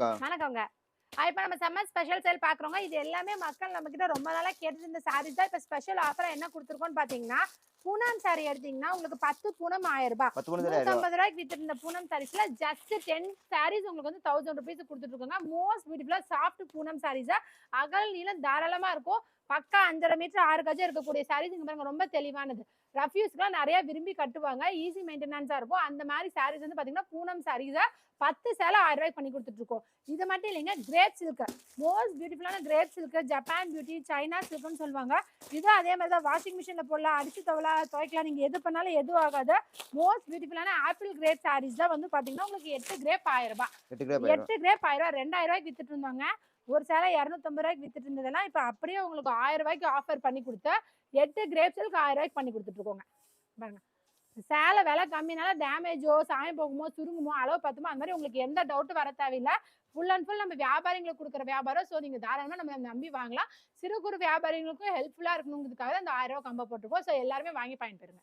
வணக்கங்க. இப்ப நம்ம சம்மர் ஸ்பெஷல் சேல் பார்க்குறோங்க. இது எல்லாமே மக்கள் நம்மகிட்ட ரொம்ப நாளா கேட்டுட்டு இருந்த சாரீஸ் தான். இப்ப ஸ்பெஷல் ஆஃபரா என்ன குடுத்துருக்கோம்னு பார்த்தீங்கன்னா, பூனம் சாரி எடுத்தீங்கன்னா, உங்களுக்கு 10 பூனம் ரூ. 1000. ரூ. 10 மணி ரூ. நேரம் 150 வித்திருந்த பூனம் சாரீஸ்ல ஜஸ்ட் 10 சாரீஸ் உங்களுக்கு வந்து ரூ. 1000 குடுத்துட்டு இருக்கோங்க. மோஸ்ட் பியூட்டிஃபுல்லா சாஃப்ட் பூனம் சாரீஸா அகல் நீளம் தாராளமா இருக்கும். பக்கா 5.5 மீட்டர் 6 கஜம் இருக்கக்கூடிய சாரீஸ் இங்க பாருங்க ரொம்ப தெளிவானது. ரஃப் யூஸ்க்குலாம் நெறைய விரும்பி கட்டுவாங்க. ஈஸி மெயின்டெனன்ஸா இருக்கும். அந்த மாரி சாரீஸ் வந்து பார்த்தீங்கன்னா, பூனம் சாரீஸா 10 சேலை ரூ. 1000 பண்ணி குடுத்துட்டு இருக்கோம். இது மட்டும் இல்லைங்க, கிரேப் சில்க் மோஸ்ட் பியூட்டிஃபுல்லான crepe silk, Japan beauty, China சில்க்னு சொல்லுவாங்க. இதுவும் அதே மாதிரி தான். வாஷிங் மிஷின்ல போடலாம், அடிச்சு துவைக்கலாம். நீங்க எது பண்ணாலும் எதுவும் ஆகாது. மோஸ்ட் பியூட்டிஃபுல்லான ஆப்பிள் கிரேப் சாரீஸ் தான் வந்து பாத்தீங்கன்னா உங்களுக்கு 8 கிரேப் ரூ. 1000. 8 கிரேப் ரூ. 1000. 2000 வித்துட்டு இருந்தாங்க. ஒரு சேலை ரூ. 250 வித்துட்டு இருந்ததெல்லாம் இப்ப அப்படியே உங்களுக்கு ரூ. 1000 ஆஃபர் பண்ணி கொடுத்து 8 கிரேப் சில்க் ரூ. 1000 பண்ணி கொடுத்துட்டு இருக்கோங்க. பாருங்க, சேலை விலை கம்மினால டேமேஜோ, சாயம் போகுமோ, சுருங்குமோ, அளவு பத்துமோ, அந்த மாதிரி உங்களுக்கு எந்த டவுட்டும் வர தேவையில்லை. ஃபுல் அண்ட் ஃபுல் நம்ம வியாபாரிங்களுக்கு கொடுக்குற வியாபாரம். ஸோ நீங்க தாராளமா நம்ம நம்பி வாங்கலாம். சிறு குறு வியாபாரிகளுக்கும் ஹெல்ப்ஃபுல்லா இருக்கணுங்கிறதுக்காக தான் இந்த ரூ. 1000 கம்போ போட்டிருக்கோம். ஸோ எல்லாருமே வாங்கி பயன்பெறுங்க.